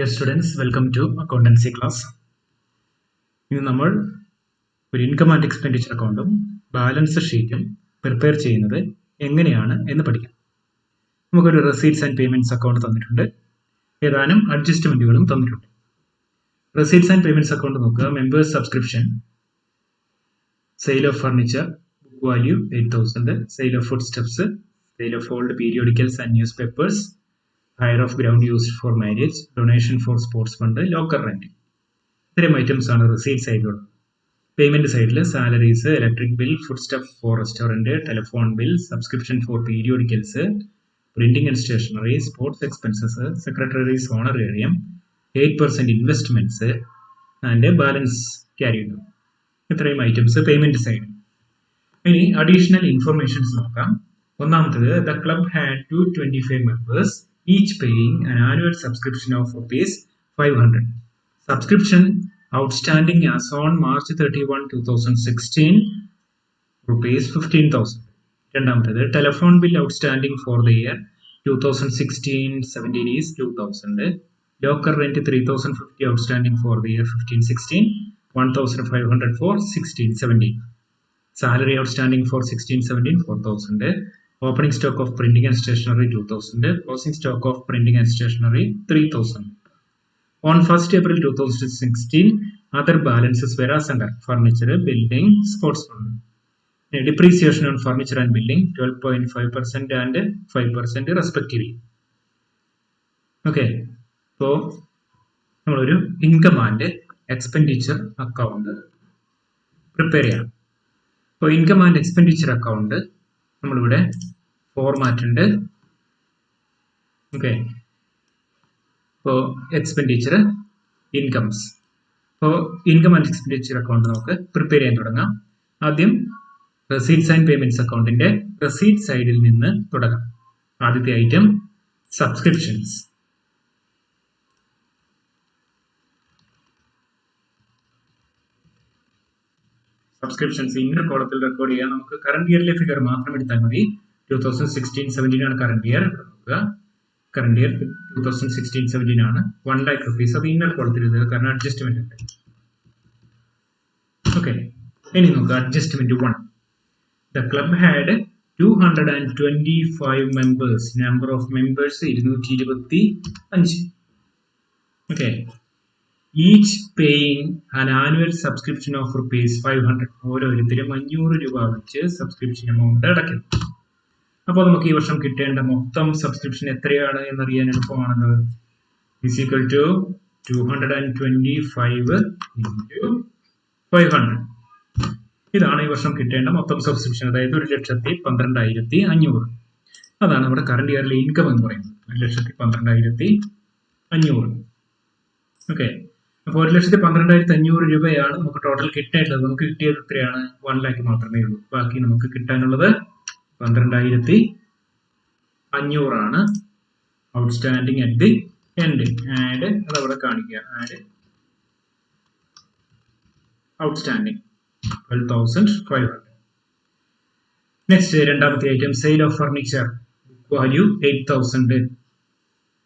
Dear students, welcome to accountancy class. ഇന്ന് നമ്മൾ ഒരു ഇൻകം ആൻഡ് എക്സ്പെൻഡിച്ചർ അക്കൗണ്ടും ബാലൻസ് ഷീറ്റും പ്രിപ്പയർ ചെയ്യുന്നത് എങ്ങനെയാണ് എന്ന് പഠിക്കാം. നമുക്കൊരു റെസീറ്റ്സ് ആൻഡ് പേയ്മെന്റ്സ് അക്കൗണ്ട് തന്നിട്ടുണ്ട്, ഏതാനും അഡ്ജസ്റ്റ്മെന്റുകളും തന്നിട്ടുണ്ട്. റെസീറ്റ്സ് ആൻഡ് പേയ്മെന്റ്സ് അക്കൗണ്ട് നോക്കുക. Members subscription, sale of furniture, book value 8,000, sale of food steps, sale of old periodicals and news papers, hire of ground used for marriage, donation for sports fund, locker rent. ഇത്രയും items ആണ് receipt സൈഡിലുള്ളത്. Payment സൈഡിൽ salaries, electric bill, food stuff for restaurant, telephone bill, subscription for periodicals, printing and stationery, sports expenses, secretaries honorarium, 8% investments and balance carry. ഇത്രയും items payment side. ഇനി additional informations നോക്കാം. ഒന്നാമത്തത്, the club had 225 members, each paying an annual subscription of rupees 500. Subscription outstanding as on March 31, 2016, rupees 15,000. രണ്ടാമത്തേത്, telephone bill outstanding for the year 2016-17 is 2,000. Locker rent 3,050 outstanding for the year 15-16, 1,500 for 16-17. Salary outstanding for 16-17, 4,000. Opening stock of printing and stationery 2,000. Closing stock of printing and stationery 3,000. On 1st April 2016, other balances were as under furniture, building, sports fund. Depreciation on furniture and building 12.5% and 5% respectively. Okay, so നമ്മളൊരു income and expenditure account prepare ചെയ്യാം. അപ്പോൾ income and expenditure account നമ്മളിവിടെ format ഉണ്ട്. Okay, ഇപ്പോൾ expenditure, incomes. അപ്പോൾ income and expenditure account നമുക്ക് prepare ചെയ്യാൻ തുടങ്ങാം. ആദ്യം റെസീറ്റ്സ് ആൻഡ് പേയ്മെന്റ്സ് അക്കൗണ്ടിന്റെ റെസീറ്റ് സൈഡിൽ നിന്ന് തുടങ്ങാം. ആദ്യത്തെ ഐറ്റം സബ്സ്ക്രിപ്ഷൻസ്. സബ്സ്ക്രിപ്ഷൻസ് ഇന്നർ കോളത്തിൽ റെക്കോർഡ് ചെയ്യാൻ നമുക്ക് കറന്റ് ഇയറിലെ ഫിഗർ മാത്രം എടുത്താൽ മതി. 2016-17 ആണ് കറന്റ് ഇയർ. കറന്റ് ഇയർ 2016-17 ആണ്. 1 lakh rupees അത് ഇന്നർ കോളത്തിൽ എഴുതുക, കാരണം അഡ്ജസ്റ്റ്മെന്റ് ഉണ്ട്. ഓക്കെ, ഇനി നോക്കുക adjustment 1. The club had 225 members. Number of members 225. Okay, each paying an annual subscription of rupees 500. ഓരോരുത്തരും 500 രൂപ വെച്ച് സബ്സ്ക്രിപ്ഷൻ എമൗണ്ട് അടയ്ക്കുന്നു. അപ്പോൾ നമുക്ക് ഈ വർഷം കിട്ടേണ്ട മൊത്തം സബ്സ്ക്രിപ്ഷൻ എത്രയാണ് എന്നറിയാൻ എളുപ്പമാണല്ലോ. is equal to 225 into 500. ഇതാണ് ഈ വർഷം കിട്ടേണ്ട മൊത്തം സബ്സ്ക്രിപ്ഷൻ, അതായത് 1,12,500. അതാണ് നമ്മുടെ കറന്റ് ഇയറിലെ ഇൻകം എന്ന് പറയുന്നത്, 1,12,500. ഓക്കെ, അപ്പോൾ 1,12,500 രൂപയാണ് നമുക്ക് ടോട്ടൽ കിട്ടേണ്ടത്. നമുക്ക് കിട്ടിയത് എത്രയാണ്? 1 lakh മാത്രമേ ഉള്ളൂ. ബാക്കി നമുക്ക് കിട്ടാനുള്ളത് 12,500 ആണ്. Outstanding at the end. Add അതവിടെ കാണിക്കുക. Add outstanding 12,500. നെക്സ്റ്റ് രണ്ടാമത്തെ item sale of furniture. Book value 8,000.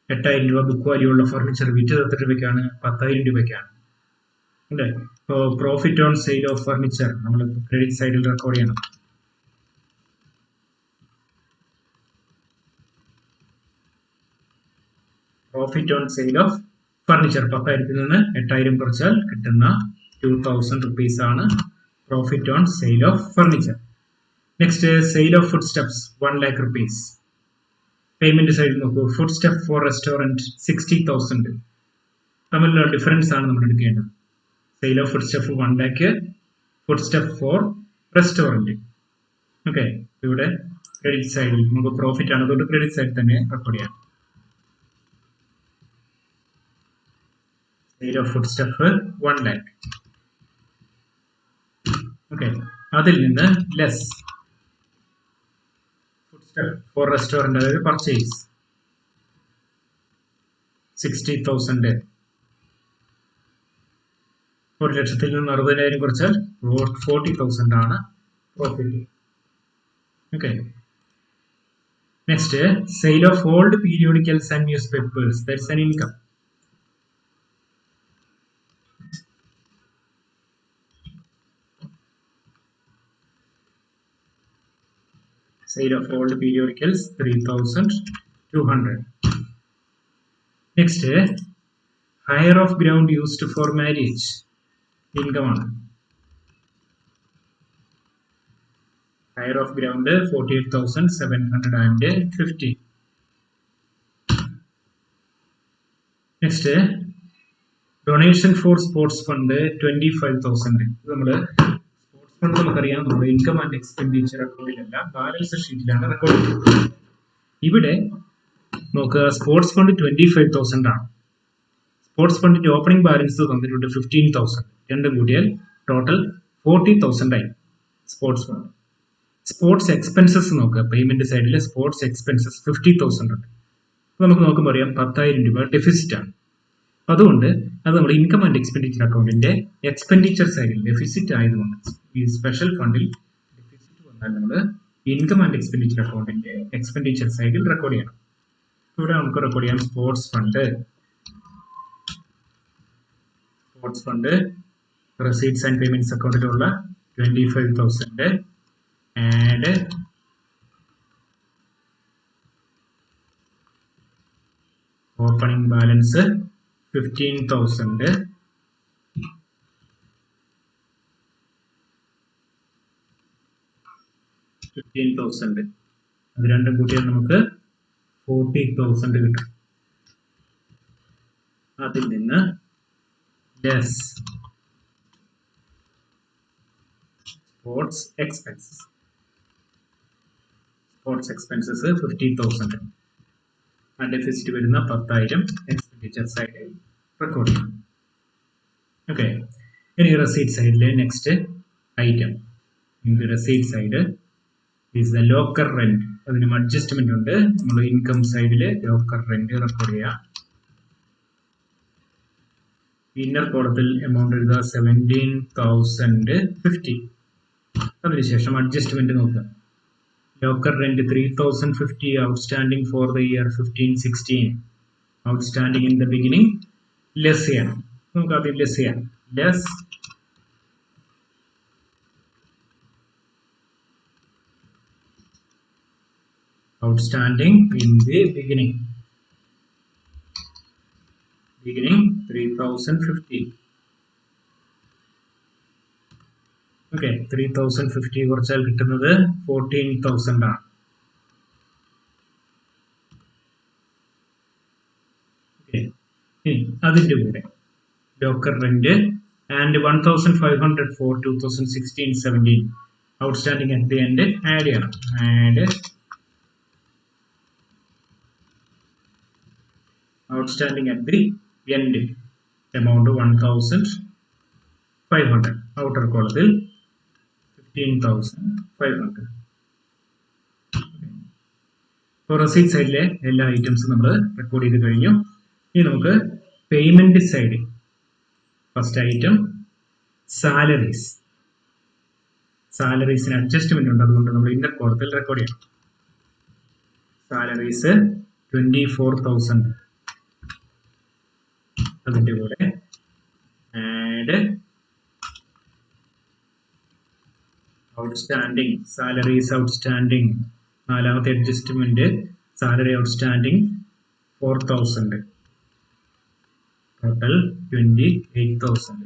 8,000 രൂപ ബുക്ക് വാല്യൂ ഉള്ള ഫർണിച്ചർ വിറ്റത് എത്ര രൂപയ്ക്കാണ്? 10,000 രൂപയ്ക്കാണ്. അല്ലേ? ഇപ്പോൾ profit on sale of furniture നമ്മൾ ക്രെഡിറ്റ് സൈഡിൽ റെക്കോർഡ് ചെയ്യണം. Profit on sale of furniture 10,000 നിന്ന് 8,000 കുറച്ചാൽ കിട്ടുന്ന 2,000 rupees ആണ് profit on sale of furniture. Next sale of food stuffs 1 lakh rupees. Payment സൈഡിൽ നോക്കൂ. Food stuff for restaurant 60,000. തമ്മിലുള്ള ഡിഫറൻസ് ആണ് നമ്മൾ എടുക്കേണ്ടത്. Sale of food stuff 1 lakh, food stuff for restaurant. Okay, ഇവിടെ ക്രെഡിറ്റ് സൈഡിൽ നമുക്ക് പ്രോഫിറ്റ് ആണ്, അതുകൊണ്ട് ക്രെഡിറ്റ് സൈഡിൽ തന്നെ റെക്കോർഡ് ചെയ്യാം. Sale of food stuff 1 lakh. Okay, അതിൽ നിന്ന് ലെസ് ഫോർ റെസ്റ്റോറന്റ്, അതായത് പർച്ചേസ് 60,000. 1,00,000 നിന്ന് 60,000 കുറച്ചാൽ 40,000 ആണ് profit. Okay, next sale of old periodicals and news papers, that's an income. Sale of old periodicals 3,200. Next, hire of ground used for marriage. Income on hire of ground 48,750. Next, donation for sports fund 25,000. Sports fund നമുക്കറിയാം നമ്മുടെ income and expenditure അക്കൗണ്ടിലല്ല balance ഷീറ്റിലാണ് record ചെയ്യുന്നത്. ഇവിടെ നോക്കുക, sports fund 25,000 ആണ്. Sports ഫണ്ടിന്റെ opening balance തന്നിട്ടുണ്ട് 15,000. രണ്ടും കൂടിയാൽ ടോട്ടൽ 40,000 ആയി സ്പോർട്സ് ഫണ്ട്. സ്പോർട്സ് എക്സ്പെൻസസ് നോക്കുക, പേയ്മെന്റ് സൈഡിൽ സ്പോർട്സ് എക്സ്പെൻസസ് 50,000 ഉണ്ട്. നമുക്ക് നോക്കുമ്പോൾ അറിയാം 10,000 രൂപ ഡെഫിസിറ്റ് ആണ്. അതുകൊണ്ട് അത് നമ്മുടെ ഇൻകം ആൻഡ് എക്സ്പെൻഡിച്ചർ അക്കൗണ്ടിന്റെ എക്സ്പെൻഡിച്ചർ സൈഡിൽ ഡെഫിസിറ്റ് ആയതുകൊണ്ട് ഈ സ്പെഷ്യൽ ഫണ്ടിൽ ഡെഫിസിറ്റ് വന്നാൽ നമ്മൾ ഇൻകം ആൻഡ് എക്സ്പെൻഡിച്ചർ അക്കൗണ്ടിന്റെ എക്സ്പെൻഡിച്ചർ സൈഡിൽ റെക്കോർഡ് ചെയ്യണം. ഇവിടെ നമുക്ക് റെക്കോർഡ് ചെയ്യാം sports fund receipts and payments അക്കൗണ്ടിലുള്ള 25,000 ആൻഡ് ഓപ്പണിംഗ് ബാലൻസ് 15,000 അത് രണ്ടും കൂട്ടിയാൽ നമുക്ക് 40,000 കിട്ടും. അതിൽ നിന്ന് ലെസ് സ്പോർട്സ് എക്സ്പെൻസസ് 50,000 ആ ഡെഫിസിറ്റ് വരുന്ന 10,000 എക്സ്പെൻഡിച്ചർ സൈഡിൽ റെക്കോർഡ് ചെയ്യണം. ഓക്കെ, ഇനി റെസീറ്റ് സൈഡിലെ next item receipt side is the locker rent. അതിനും അഡ്ജസ്റ്റ്മെന്റ് ഉണ്ട്. നമ്മൾ ഇൻകം സൈഡില് ലോക്കർ റെന്റ് റെക്കോർഡ് ചെയ്യാം. ഇന്നർ കോളത്തിൽ എമൗണ്ട് എഴുതുക 17,050. അതിനുശേഷം അഡ്ജസ്റ്റ്മെന്റ് നോക്കുക. Locker rent 3,050 outstanding for the year 15-16. Outstanding in the beginning less ചെയ്യണം. നമുക്ക് ആദ്യം ലെസ് ചെയ്യാം. Less outstanding in the beginning 3,050. Okay, 3,050 കുറച്ചാൽ കിട്ടുന്നത് 14,000 ആണ്. അതിന്റെ കൂടെ locker rent and 1,500 for 2016-17 outstanding at the end add ചെയ്യണം. Add outstanding at the end amount 1,500. Outer കോളത്തിൽ 15,500. ഇപ്പോൾ റെസീറ്റ് സൈഡിലെ എല്ലാ ഐറ്റംസും നമ്മൾ റെക്കോർഡ് ചെയ്ത് കഴിഞ്ഞു. ഇനി നമുക്ക് പേയ്മെന്റ് സൈഡ് ഫസ്റ്റ് ഐറ്റം സാലറീസിന് അഡ്ജസ്റ്റ്മെന്റ് ഉണ്ട്. അതുകൊണ്ട് നമ്മൾ ഇന്നർ കോളത്തിൽ റെക്കോർഡ് ചെയ്യണം. സാലറീസ് 24,000. അതിന്റെ കൂടെ ആഡ് ഔട്ട്സ്റ്റാൻഡിംഗ് സാലറീസ് ഔട്ട്സ്റ്റാൻഡിംഗ്. നാലാമത്തെ adjustment salary outstanding 4,000. Total 28,000.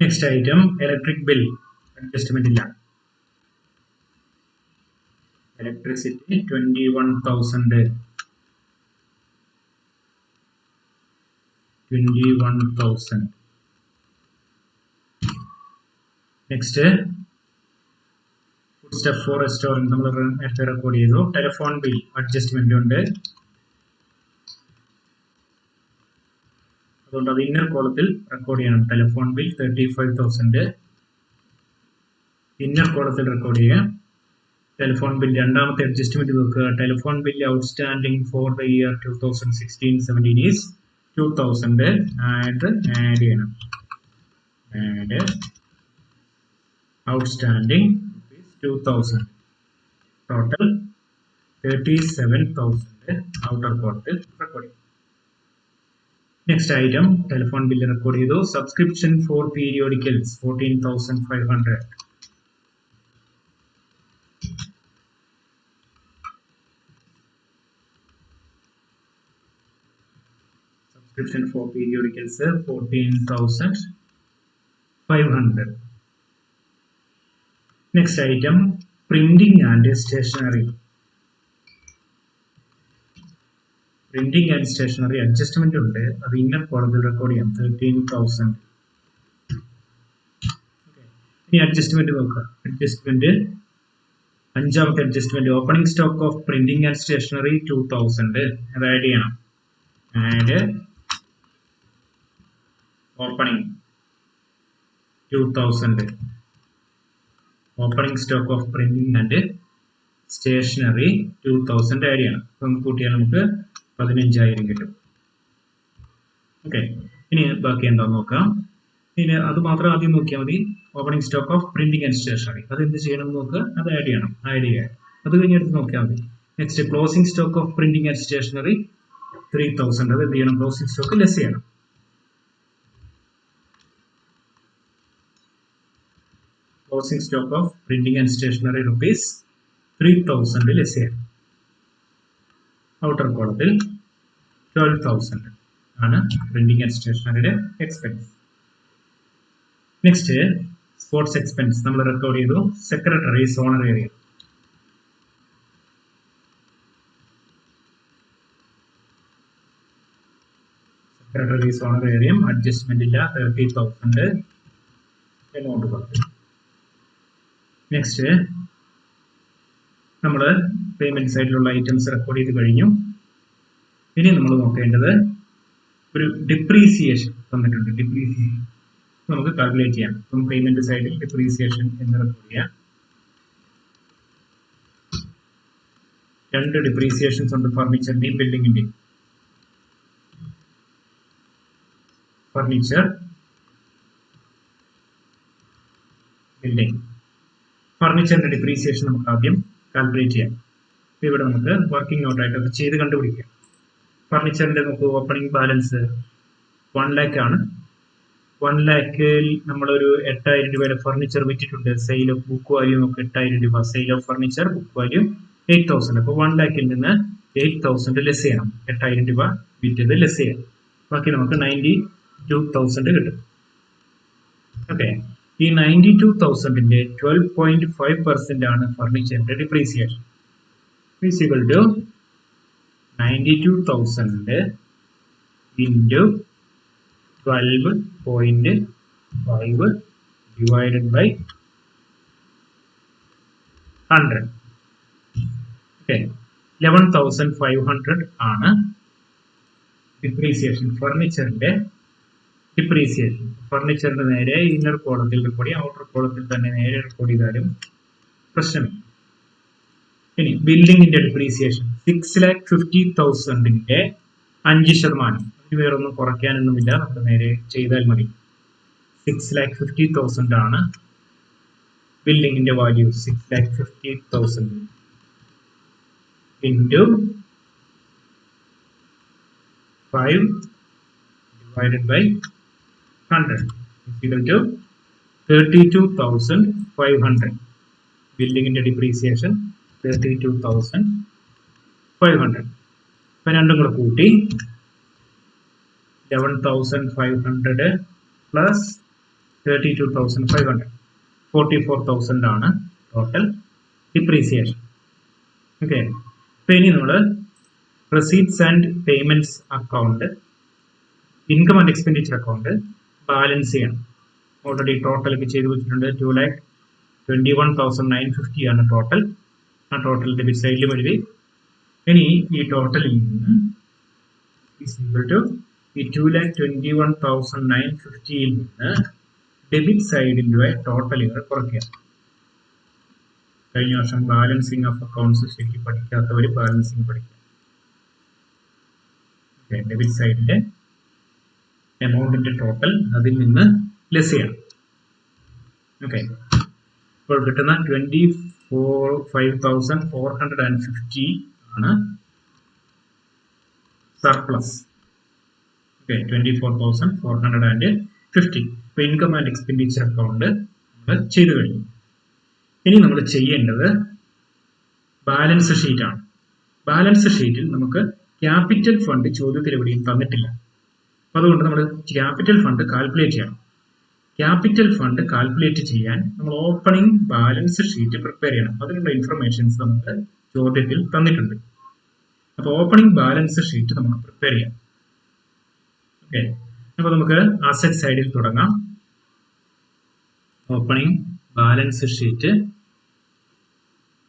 Next item electric bill adjustment ഇല്ല. Electricity 21,000. Next food stuff for restaurant നമ്മൾ നേരത്തെ റെക്കോർഡ് ചെയ്തു. ടെലിഫോൺ ബിൽ അഡ്ജസ്റ്റ്മെന്റ് ഉണ്ട്. അതുകൊണ്ട് അത് ഇന്നർ കോളത്തിൽ റെക്കോർഡ് ചെയ്യണം. ടെലിഫോൺ ബിൽ 35,000 ഇന്നർ കോളത്തിൽ റെക്കോർഡ് ചെയ്യാം. ടെലിഫോൺ ബിൽ രണ്ടാമത്തെ അഡ്ജസ്റ്റ്മെന്റ് നോക്കുക. Telephone bill outstanding for the year 2016-17 is 2,000. Add ചെയ്യണം. Add outstanding 2,000. ടോട്ടൽ 37,000 ഔട്ടർ കോളത്തിൽ റെക്കോർഡ് ചെയ്യും. Next item telephone bill record ചെയ്തു. Subscription for periodicals 14,500. Subscription for periodicals 14,500. Next item, printing and stationery. Printing and stationery adjustment ഉണ്ട് അത് inner കോളത്തിൽ record ചെയ്യാം 13,000. ഇനി adjustment നോക്കുക. അഡ്ജസ്റ്റ്മെന്റ് അഞ്ചാമത്തെ adjustment opening stock of printing and stationery 2000 അത് add ചെയ്യണം. Add opening 2000 opening stock of printing and stationery 2000 add ചെയ്യണം. അപ്പം കൂട്ടിയാൽ നമുക്ക് 15,000 കിട്ടും. ഓക്കെ, ഇനി ബാക്കി എന്താന്ന് നോക്കാം. ഇനി അത് മാത്രം ആദ്യം നോക്കിയാൽ മതി. Opening stock of printing and stationery അത് എന്ത് ചെയ്യണം നോക്കുക, അത് ആഡ് ചെയ്യണം. ആഡ് ചെയ്യുക, അത് കഴിഞ്ഞെടുത്ത് നോക്കിയാൽ മതി. Next closing stock of printing and stationery 3,000 അത് എന്ത് ചെയ്യണം, ക്ലോസിംഗ് സ്റ്റോക്ക് ലെസ് ചെയ്യണം. Closing stock of printing and stationery ₹3,000 less ചെയ്യണം. ഔട്ടർ കോളത്തിൽ 12,000 ആണ് പ്രിന്റിംഗ് ആൻഡ് സ്റ്റേഷനറിയുടെ എക്സ്പെൻസ്. നെക്സ്റ്റ് സ്പോർട്സ് എക്സ്പെൻസ് നമ്മൾ റെക്കോർഡ് ചെയ്തു. സെക്രട്ടറി ഓണർ ഏരിയ അഡ്ജസ്റ്റ്മെന്റ് ഇല്ല, 30,000 എമൗണ്ട് കൊടുത്തു. നെക്സ്റ്റ് നമ്മൾ പേയ്മെന്റ് സൈഡിലുള്ള ഐറ്റംസ് റെക്കോർഡ് ചെയ്ത് കഴിഞ്ഞു. ഇനി നമ്മൾ നോക്കേണ്ടത് ഒരു ഡിപ്രീസിയേഷൻ തന്നിട്ടുണ്ട്. ഡിപ്രീസിയേഷൻ നമുക്ക് കാൽക്കുലേറ്റ് ചെയ്യാം. അപ്പം പേയ്മെന്റ് സൈഡിൽ ഡിപ്രീസിയേഷൻ എന്ന് റെക്കോർഡ് ചെയ്യാം. 2 ഡിപ്രീസിയേഷൻസ് ഉണ്ട് ഫർണിച്ചറിന്റെയും ബിൽഡിങ്ങിന്റെയും. Furniture, building. ഫർണിച്ചറിന്റെ ഡിപ്രീസിയേഷൻ നമുക്ക് ആദ്യം കാൽക്കുലേറ്റ് ചെയ്യാം. ഇവിടെ നമുക്ക് വർക്കിംഗ് നോട്ടായിട്ട് അത് ചെയ്ത് കണ്ടുപിടിക്കാം. ഫർണിച്ചറിന്റെ നമുക്ക് ഓപ്പണിംഗ് ബാലൻസ് 1 lakh ആണ്. 1 lakhൽ നമ്മളൊരു 8,000 രൂപയുടെ ഫർണിച്ചർ വിറ്റിട്ടുണ്ട്. സെയിൽ ഓഫ് ബുക്ക് വാല്യൂ നമുക്ക് 8,000 രൂപ. Sale of furniture book value 8,000. അപ്പോൾ 1 lakhൽ നിന്ന് 8,000 ലെസ് ചെയ്യണം. 8,000 രൂപ വിറ്റത് ലെസ് ചെയ്യാം. ബാക്കി നമുക്ക് 92,000 കിട്ടും. ഓക്കെ, ഈ 92,000ന്റെ 12.5% ആണ് ഫർണിച്ചറിന്റെ depreciation. Equal to 92,000 into 12.5 divided by 100. Okay, 11,500 ആണ് ഡിപ്രീസിയേഷൻ. ഫർണിച്ചറിന്റെ ഡിപ്രീസിയേഷൻ. ഫർണിച്ചറിന്റെ നേരെ ഇന്നർ കോളത്തിൽ റെക്കോർഡ് ചെയ്യാം, ഔട്ടർ കോളത്തിൽ തന്നെ നേരെ റെക്കോർഡ് ചെയ്താലും പ്രശ്നമില്ല. ഇനി ബിൽഡിങ്ങിന്റെ ഡിപ്രീസിയേഷൻ 6,50,000ന്റെ 5%. ഇത് വേറൊന്നും കുറയ്ക്കാനൊന്നുമില്ല, നമ്മൾ നേരെ ചെയ്താൽ മതി. 6,50,000 ആണ് ബിൽഡിങ്ങിന്റെ value. 6,50,000 into 5 divided by 100 is equal to 32,500. ബിൽഡിങ്ങിന്റെ ഡിപ്രീസിയേഷൻ 32,500. അപ്പൊ രണ്ടും കൂടെ കൂട്ടി 11,500 പ്ലസ് 32,500 44,000 ആണ് ടോട്ടൽ ഡിപ്രീസിയേഷൻ. ഓക്കെ, അപ്പൊ ഇനി നമ്മൾ receipts and payments account, income and expenditure account balance ചെയ്യണം. ഓൾറെഡി ടോട്ടൽ ഒക്കെ ചെയ്ത് വെച്ചിട്ടുണ്ട്. 2,21,950 ആണ് ടോട്ടൽ. ആ ടോട്ടൽ ഡെബിറ്റ് സൈഡിലും എഴുതി. ഇനി ഈ ടോട്ടലിൽ നിന്ന് ഈ 2,21,950യിൽ നിന്ന് ഡെബിറ്റ് സൈഡിലെ ടോട്ടലുകൾ കുറയ്ക്കുക. കഴിഞ്ഞ വർഷം ബാലൻസിങ് ഓഫ് അക്കൗണ്ട്സ് ശരിക്കും പഠിക്കാത്തവർ ബാലൻസിങ് പഠിക്കുക. ഡെബിറ്റ് സൈഡിലെ എമൗണ്ടിന്റെ ടോട്ടൽ അതിൽ നിന്ന് ലെസ് ചെയ്യണം. ഓക്കെ, ഇപ്പോൾ കിട്ടുന്ന 25,450 ആണ് സർപ്ലസ്. ഓക്കെ, 24,450. ഇപ്പോൾ ഇൻകം ആൻഡ് എക്സ്പെൻഡിച്ചർ അക്കൗണ്ട് നമ്മൾ ചെയ്തു കഴിഞ്ഞു. ഇനി നമ്മൾ ചെയ്യേണ്ടത് ബാലൻസ് ഷീറ്റ് ആണ്. ബാലൻസ് ഷീറ്റിൽ നമുക്ക് ക്യാപിറ്റൽ ഫണ്ട് ചോദ്യത്തിൽ എവിടെയും തന്നിട്ടില്ല. അതുകൊണ്ട് നമ്മൾ ക്യാപിറ്റൽ ഫണ്ട് കാൽക്കുലേറ്റ് ചെയ്യണം. ക്യാപിറ്റൽ ഫണ്ട് കാൽക്കുലേറ്റ് ചെയ്യാൻ നമ്മൾ ഓപ്പണിംഗ് ബാലൻസ് ഷീറ്റ് പ്രിപ്പയർ ചെയ്യണം. അതിനുള്ള ഇൻഫർമേഷൻസ് നമുക്ക് ചോദ്യത്തിൽ തന്നിട്ടുണ്ട്. അപ്പോൾ ഓപ്പണിംഗ് ബാലൻസ് ഷീറ്റ് നമ്മൾ പ്രിപ്പയർ ചെയ്യാം. ഓക്കെ, അപ്പോൾ നമുക്ക് അസറ്റ് സൈഡിൽ തുടങ്ങാം. ഓപ്പണിംഗ് ബാലൻസ് ഷീറ്റ്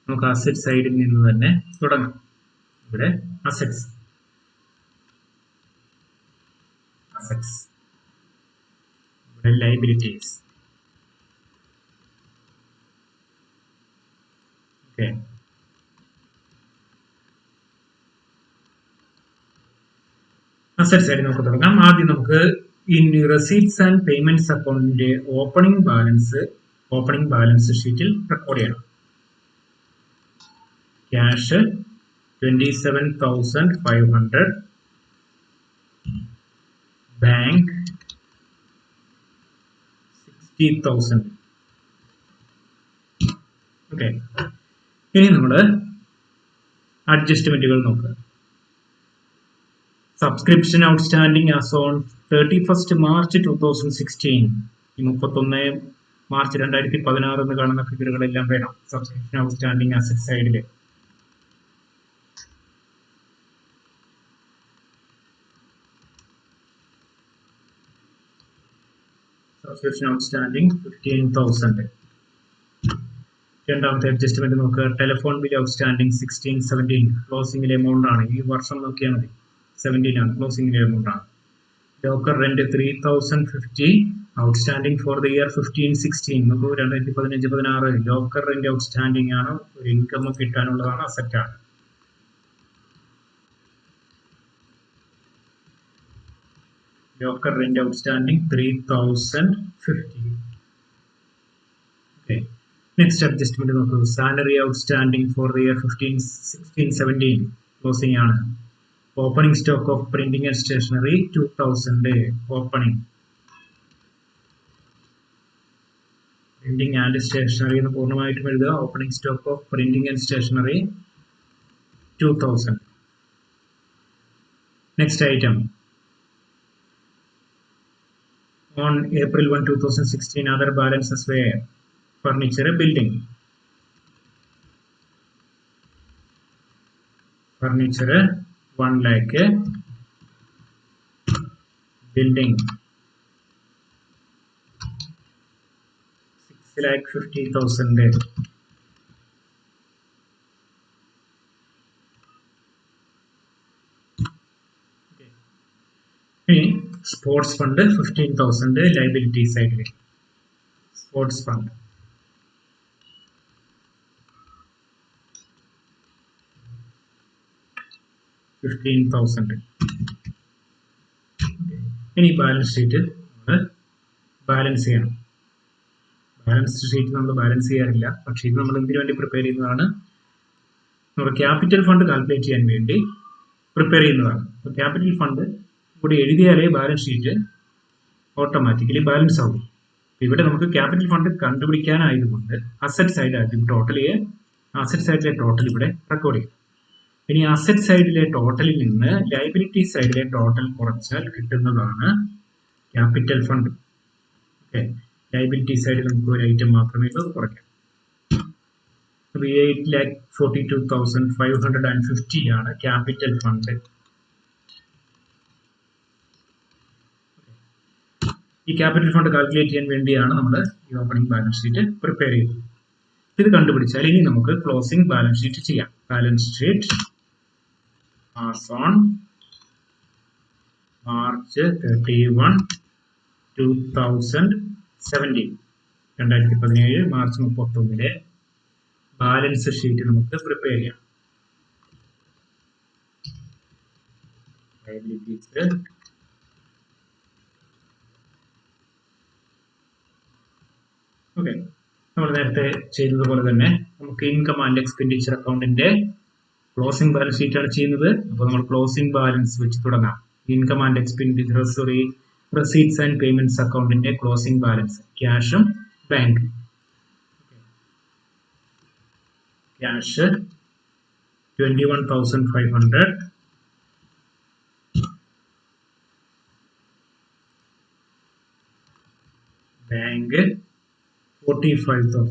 നമുക്ക് അസറ്റ് സൈഡിൽ നിന്ന് തന്നെ തുടങ്ങാം. ഇവിടെ അസറ്റ്സ് ഇവിടെ ലയബിലിറ്റീസ്. ഓക്കെ, അസറ്റ് സൈഡിൽ നമുക്ക് തുടങ്ങാം. ആദ്യം നമുക്ക് ഇൻ റെസീപ്റ്റ്സ് ആൻഡ് പേയ്മെന്റ്സ് അക്കൗണ്ടിന്റെ ഓപ്പണിംഗ് ബാലൻസ് ഷീറ്റിൽ റെക്കോർഡ് ചെയ്യണം. Cash 27,500, bank 60,000. ഓക്കെ, ഇനി നമ്മൾ അഡ്ജസ്റ്റ്മെന്റുകൾ നോക്കുക. Subscription outstanding as on 31st March 2016. 31 March 2016 എന്ന് കാണുന്ന ഫിഗറുകളെല്ലാം വേണം സബ്സ്ക്രിപ്ഷൻ ഔട്ട്സ്റ്റാൻഡിംഗ് അസറ്റ് സൈഡിൽ. Subscription outstanding 15,000. രണ്ടാമത്തെ അഡ്ജസ്റ്റ്മെന്റ് നോക്കുക. Telephone bill outstanding 16-17. ക്ലോസിംഗിലെ എമൗണ്ട് ആണ്. ഈ വർഷം നോക്കിയാൽ മതി. 17 ആണ് ക്ലോസിംഗിലെ എമൗണ്ട് ആണ്. Locker rent 3,050 outstanding for the year 15-16. നമുക്ക് 2015-16 ലോക്കർ റെന്റ് ഔട്ട്സ്റ്റാൻഡിംഗ് ആണ്. ഒരു ഇൻകം കിട്ടാനുള്ളതാണ്, അസറ്റ് ആണ്. Locker rent outstanding 3,050. Okay, next adjustment നോക്കൂ. Salary outstanding for the year 15-16-17 closing ആണ്. Opening stock of printing and stationery 2,000 opening. Printing and stationery എന്ന് പൂർണ്ണമായിട്ടും എഴുതുക. Opening stock of printing and stationery 2,000. Next item. On April 1, 2016, other balances were furniture, building. Furniture 1 lakh, building 6,50,000. Sports fund 15,000 liability സൈഡിൽ. Sports fund $15,000. ഇനി balance sheet നമ്മൾ balance ചെയ്യണം. Balance sheet നമ്മൾ balance ചെയ്യാറില്ല, പക്ഷേ ഇത് നമ്മൾ എന്തിനു വേണ്ടി പ്രിപ്പയർ ചെയ്യുന്നതാണ്? നമ്മുടെ ക്യാപിറ്റൽ ഫണ്ട് കാൽക്കുലേറ്റ് ചെയ്യാൻ വേണ്ടി പ്രിപ്പയർ ചെയ്യുന്നതാണ്. അപ്പോൾ ക്യാപിറ്റൽ ഫണ്ട് കൂടി എഴുതിയാലേ ബാലൻസ് ഷീറ്റ് ഓട്ടോമാറ്റിക്കലി ബാലൻസ് ആവും. ഇവിടെ നമുക്ക് ക്യാപിറ്റൽ ഫണ്ട് കണ്ടുപിടിക്കാനായതുകൊണ്ട് അസറ്റ് സൈഡ് ആദ്യം അസറ്റ് സൈഡിലെ ടോട്ടൽ ഇവിടെ റെക്കോർഡ് ചെയ്യും. ഇനി അസറ്റ് സൈഡിലെ ടോട്ടലിൽ നിന്ന് ലയബിലിറ്റി സൈഡിലെ ടോട്ടൽ കുറച്ചാൽ കിട്ടുന്നതാണ് ക്യാപിറ്റൽ ഫണ്ട്. ഓക്കെ, ലയബിലിറ്റി സൈഡിൽ നമുക്ക് ഒരു ഐറ്റം മാത്രമേ കുറയ്ക്കാം. 8,42,550 ആണ് ക്യാപിറ്റൽ ഫണ്ട്. ഈ ക്യാപിറ്റൽ ഫണ്ട് കാൽക്കുലേറ്റ് ചെയ്യാൻ വേണ്ടിയാണ് നമ്മൾ ഈ ഓപ്പണിംഗ് ബാലൻസ് ഷീറ്റ് പ്രിപ്പയർ ചെയ്തത്. ഇത് കണ്ടുപിടിച്ചാൽ ഇനി നമുക്ക് ക്ലോസിംഗ് ബാലൻസ് ഷീറ്റ് ചെയ്യാം. Balance sheet as on March 31, 2017. 2017 March 31 balance sheet നമുക്ക് പ്രിപ്പയർ ചെയ്യാം. ഓക്കെ, നമ്മൾ നേരത്തെ ചെയ്തതുപോലെ തന്നെ നമുക്ക് ഇൻകം ആൻഡ് എക്സ്പെൻഡിച്ചർ അക്കൗണ്ടിന്റെ ക്ലോസിംഗ് ബാലൻസ് ഷീറ്റ് ആണ് ചെയ്യുന്നത്. അപ്പോൾ നമ്മൾ ക്ലോസിംഗ് ബാലൻസ് വെച്ച് തുടങ്ങാം. Income and expenditure receipts and payments അക്കൗണ്ടിന്റെ ക്ലോസിംഗ് ബാലൻസ് ക്യാഷും ബാങ്ക്. Cash 21,500, bank 45,000.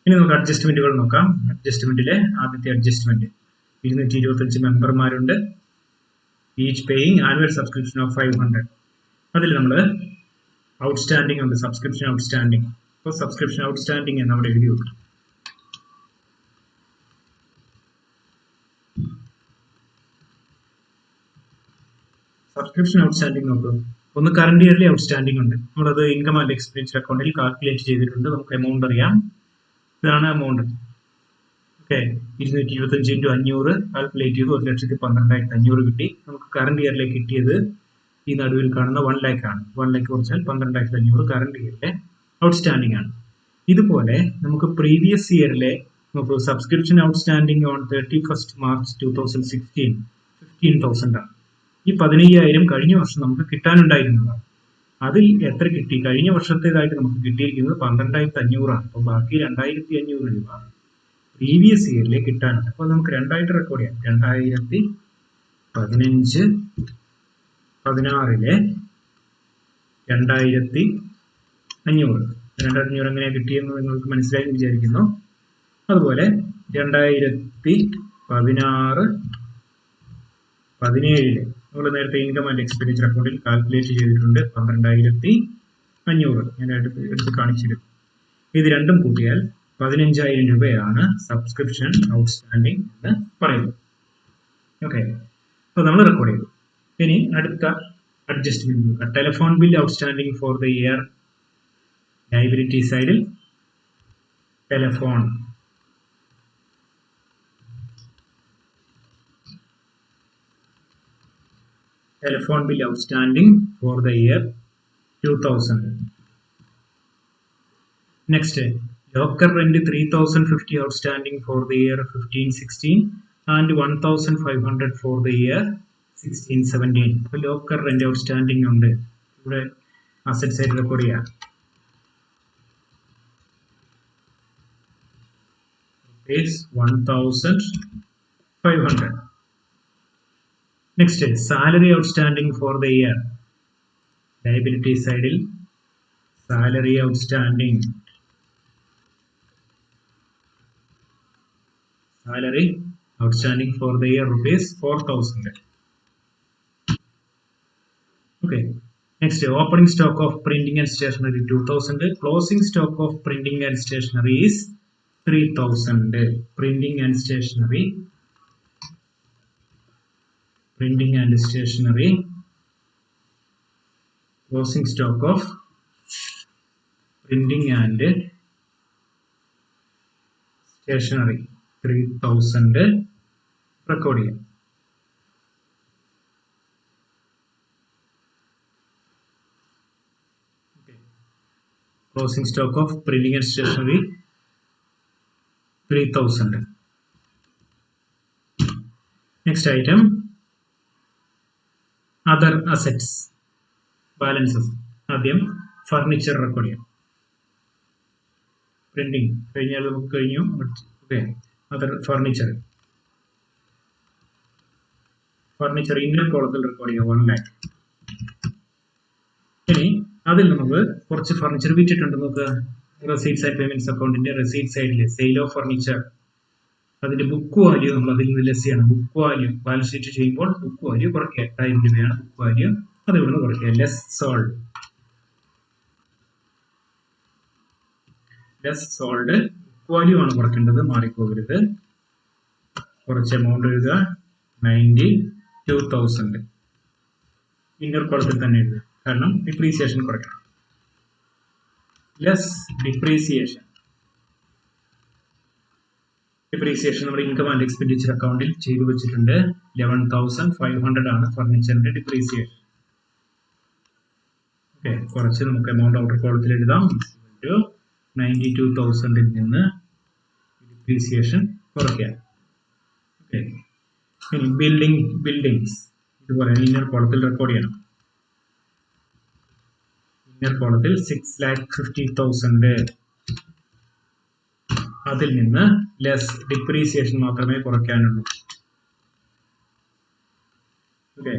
ഇനി നമുക്ക് അഡ്ജസ്റ്റ്മെന്റുകൾ നോക്കാം. അഡ്ജസ്റ്റ്മെന്റിലെ ആദ്യത്തെ അഡ്ജസ്റ്റ്മെന്റ് 225 മെമ്പർമാരുണ്ട്. Each paying annual subscription of 500. അതിൽ നമ്മൾ ഔട്ട്സ്റ്റാൻഡിംഗ് ഉണ്ട്, സബ്സ്ക്രിപ്ഷൻ ഔട്ട്സ്റ്റാൻഡിംഗ്. അപ്പോൾ സബ്സ്ക്രിപ്ഷൻ ഔട്ട്സ്റ്റാൻഡിംഗ് എന്ന് അവിടെ എഴുതി വെക്കും. സബ്സ്ക്രിപ്ഷൻ ഔട്ട്സ്റ്റാൻഡിംഗ് നോക്കും. ഒന്ന് കറണ്ട് ഇയർലി ഔട്ട്സ്റ്റാൻഡിംഗ് ഉണ്ട്. നമ്മളത് ഇൻകം ആൻഡ് എക്സ്പെൻഡിച്ചർ അക്കൗണ്ടിൽ കാൽക്കുലേറ്റ് ചെയ്തിട്ടുണ്ട്. നമുക്ക് എമൗണ്ട് അറിയാം. ഇതാണ് എമൗണ്ട്. ഓക്കെ, 225 × 500 കാൽക്കുലേറ്റ് ചെയ്ത് 1,12,500 കിട്ടി. നമുക്ക് കറണ്ട് ഇയറിലേക്ക് കിട്ടിയത് ഈ നടുവിൽ കാണുന്ന 1 lakh ആണ്. 1 lakh കുറച്ചാൽ 12,500 കറണ്ട് ഇയറിലെ ഔട്ട്സ്റ്റാൻഡിംഗ് ആണ്. ഇതുപോലെ നമുക്ക് പ്രീവിയസ് ഇയറിലെ നമുക്ക് subscription outstanding on 31st March 2016 15,000 ആണ്. ഈ 15,000 കഴിഞ്ഞ വർഷം നമുക്ക് കിട്ടാനുണ്ടായിരുന്നതാണ്. അതിൽ എത്ര കിട്ടി? കഴിഞ്ഞ വർഷത്തേതായിട്ട് നമുക്ക് കിട്ടിയിരിക്കുന്നത് 12,500 ആണ്. അപ്പോൾ ബാക്കി 2,500 രൂപ പ്രീവിയസ് ഇയറിലേക്ക് കിട്ടാനുണ്ട്. അപ്പോൾ നമുക്ക് 2 റെക്കോർഡ് ചെയ്യാം. 2015-16 2,500 എങ്ങനെയാണ് കിട്ടിയെന്ന് നിങ്ങൾക്ക് മനസ്സിലായി വിചാരിക്കുന്നു. അതുപോലെ 2016-17 നമ്മൾ നേരത്തെ ഇൻകം ആൻഡ് എക്സ്പെൻഡിച്ചർ അക്കൗണ്ടിൽ കാൽക്കുലേറ്റ് ചെയ്തിട്ടുണ്ട് 12,500. ഞാൻ എടുത്ത് കാണിച്ചിരുന്നു. ഇത് രണ്ടും കൂട്ടിയാൽ 15,000 രൂപയാണ് സബ്സ്ക്രിപ്ഷൻ ഔട്ട്സ്റ്റാൻഡിംഗ് എന്ന് പറയുന്നത്. ഓക്കെ, അപ്പോൾ നമ്മൾ റെക്കോർഡ് ചെയ്തു. ഇനി അടുത്ത അഡ്ജസ്റ്റ്മെന്റ് നോക്കാം. Telephone bill outstanding for the year. Liability സൈഡിൽ telephone bill outstanding for the year 2000. Next, locker rent 3,050 outstanding for the year 15-16 and 1,500 for the year 16-17. അപ്പോൾ ലോക്കർ റെന്റ് ഔട്ട്സ്റ്റാൻഡിംഗ് ഉണ്ട്. ഇവിടെ അസറ്റ് സൈഡ് റെക്കോർഡ് ചെയ്യാം. Rupees 1,500. Next, salary outstanding for the year. Liability side, salary outstanding. Salary outstanding for the year Rupees 4,000. Okay. Next, opening stock of printing and stationery 2,000. Closing stock of printing and stationery is 3,000. Printing and stationery. Closing stock of printing and stationery 3,000 record here. Okay. Closing stock of printing and stationery 3,000. Next item, other assets balances. ആദ്യം furniture record ചെയ്യാം. Printing കഴിഞ്ഞാൽ നമുക്ക് കഴിഞ്ഞു. Okay, other furniture inner കോളത്തിൽ record ചെയ്യാം 1 lakh. ഇനി അതിൽ നമുക്ക് കുറച്ച് ഫർണിച്ചർ വിറ്റിട്ടുണ്ട്. നമുക്ക് റെസീറ്റ്സ് ആൻഡ് പേയ്മെന്റ്സ് അക്കൗണ്ടിന്റെ റെസീറ്റ് സൈഡിൽ സെയിൽ ഓഫ് ഫർണിച്ചർ അതിന്റെ ബുക്ക് വാല്യൂ നമ്മൾ അതിൽ നിന്ന് ലെസ് ചെയ്യണം. ബുക്ക് വാല്യൂ ബാലൻസ് ഷീറ്റ് ചെയ്യുമ്പോൾ ബുക്ക് വാല്യൂ കുറയ്ക്കുക. 8,000 രൂപയാണ് ബുക്ക് വാല്യൂ. അത് ഇവിടെ നിന്ന് കുറയ്ക്കുക. ലെസ് സോൾഡ് ബുക്ക് വാല്യൂ ആണ് കുറയ്ക്കേണ്ടത്, മാറിപ്പോകരുത്. കുറച്ച് എമൗണ്ട് എഴുതുക. 92,000 ഇന്നർ കോളത്തിൽ തന്നെ എഴുതുക, കാരണം ഡിപ്രീസിയേഷൻ കുറയ്ക്കണം. ലെസ് ഡിപ്രീസിയേഷൻ നമ്മുടെ ഇൻകം ആൻഡ് എക്സ്പെൻഡിച്ചർ അക്കൗണ്ടിൽ ചെയ്തു വെച്ചിട്ടുണ്ട്. 11,500 ആണ് ഫർണിച്ചറിന്റെ ഡിപ്രീസിയേഷൻ. ഓക്കെ, കുറച്ച് നമുക്ക് എമൗണ്ട് ഔട്ടർ കോളത്തിൽ എഴുതാം. 92,000 നിന്ന് ഡിപ്രീസിയേഷൻ കുറയ്ക്കാം. ഓക്കെ, ഇനി ബിൽഡിങ്സ് ഇതുപോലെ ഇന്നർ കോളത്തിൽ റെക്കോർഡ് ചെയ്യണം. ഇന്നർ കോളത്തിൽ 6,50,000 അതിൽ നിന്ന് ലെസ് ഡിപ്രീസിയേഷൻ മാത്രമേ കുറയ്ക്കാനുള്ളൂ. ഓക്കെ,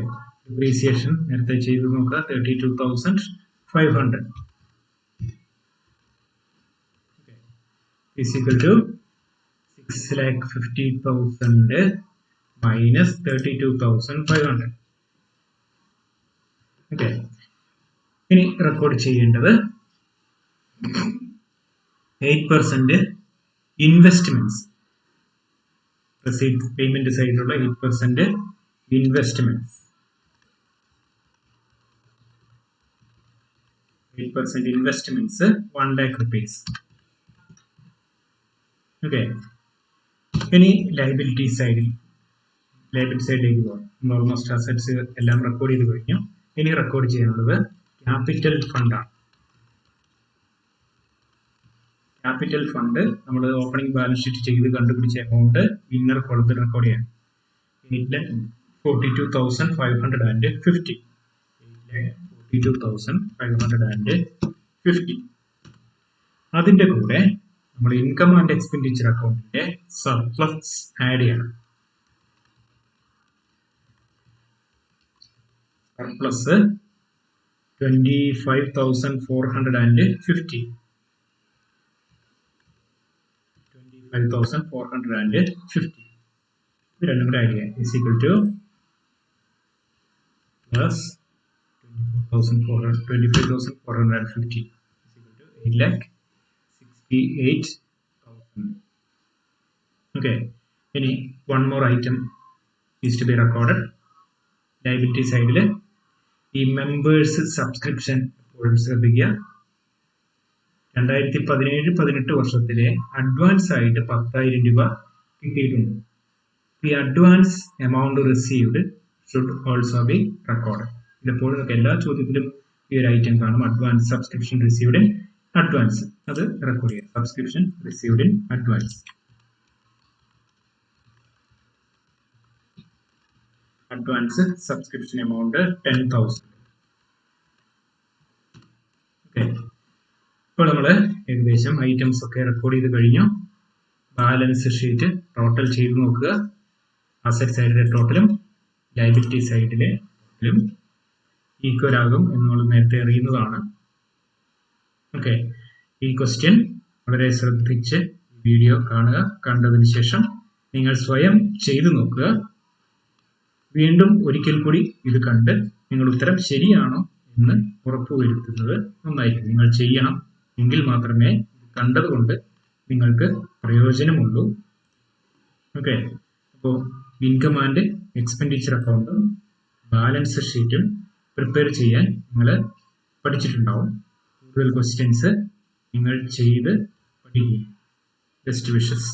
ഡിപ്രീസിയേഷൻ നേരത്തെ ചെയ്ത് നോക്കുക 32,500 is equal to 6,50,000 minus 32,500. Okay, ഇനി റെക്കോർഡ് ചെയ്യേണ്ടത് 8% ഇൻവെസ്റ്റ്മെന്റ്സ്. റെസീപ്റ്റ് പേയ്മെന്റ് സൈഡിലുള്ള 8% investments. 8% investments 1 lakh rupees. Okay, ഇനി ലയബിലിറ്റി സൈഡിലേക്ക് പോകാം. ഓൾമോസ്റ്റ് അസറ്റ്സ് എല്ലാം റെക്കോർഡ് ചെയ്ത് കഴിഞ്ഞു. ഇനി റെക്കോർഡ് ചെയ്യാനുള്ളത് ക്യാപിറ്റൽ ഫണ്ടാണ്. ക്യാപിറ്റൽ ഫണ്ട് നമ്മൾ ഓപ്പണിംഗ് ബാലൻസ് ഷീറ്റ് ചെയ്ത് കണ്ടുപിടിച്ച എമൗണ്ട് ഇന്നർ കോളത്തിൽ റെക്കോർഡ് ചെയ്യാം. 42,550. 42,550. അതിന്റെ കൂടെ നമ്മൾ ഇൻകം ആൻഡ് എക്സ്പെൻഡിച്ചർ അക്കൗണ്ടിന്റെ സർപ്ലസ് ആഡ് ചെയ്യണം. സർപ്ലസ് 25,450. 25,450. ഇത് രണ്ടും കൂടെ ആഡ് ചെയ്യാം. Is equal two plus 25,450 8,68,000. Okay, ഇനി one more item is to be recorded. Liability സൈഡിൽ ഈ മെമ്പേഴ്സ് സബ്സ്ക്രിപ്ഷൻ എപ്പോഴും ശ്രദ്ധിക്കുക. 2017-18 വർഷത്തിലെ അഡ്വാൻസ് ആയിട്ട് 10,000 രൂപ കിട്ടിയിട്ടുണ്ട്. ഈ advance amount received should also be record. ഇതെപ്പോഴും എല്ലാ ചോദ്യത്തിലും ഈ ഒരു ഐറ്റം കാണും. Advance subscription received in advance, അത് റെക്കോർഡ് ചെയ്യുക. Subscription received in advance. Advance subscription amount 10,000. Okay, ഇപ്പോൾ നമ്മൾ ഏകദേശം ഐറ്റംസ് ഒക്കെ റെക്കോർഡ് ചെയ്ത് കഴിഞ്ഞു. ബാലൻസ് ഷീറ്റ് ടോട്ടൽ ചെയ്ത് നോക്കുക. അസറ്റ് സൈഡിലെ ടോട്ടലും ലയബിലിറ്റി സൈഡിലെ ടോട്ടലും ഈക്വൽ ആകും എന്ന് നമ്മൾ നേരത്തെ അറിയുന്നതാണ്. ഓക്കെ, ഈ ക്വസ്റ്റ്യൻ വളരെ ശ്രദ്ധിച്ച് വീഡിയോ കാണുക. കണ്ടതിന് ശേഷം നിങ്ങൾ സ്വയം ചെയ്തു നോക്കുക. വീണ്ടും ഒരിക്കൽ കൂടി ഇത് കണ്ട് നിങ്ങൾ ഉത്തരം ശരിയാണോ എന്ന് ഉറപ്പുവരുത്തുന്നത് നന്നായിരിക്കും. നിങ്ങൾ ചെയ്യണം, എങ്കിൽ മാത്രമേ കണ്ടതുകൊണ്ട് നിങ്ങൾക്ക് പ്രയോജനമുള്ളൂ. ഓക്കെ, അപ്പോൾ ഇൻകം ആൻഡ് എക്സ്പെൻഡിച്ചർ അക്കൗണ്ടും ബാലൻസ് ഷീറ്റും പ്രിപ്പയർ ചെയ്യാൻ നിങ്ങൾ പഠിച്ചിട്ടുണ്ടാവും. കൂടുതൽ ക്വസ്റ്റ്യൻസ് നിങ്ങൾ ചെയ്ത് പഠിക്കുക. Best wishes.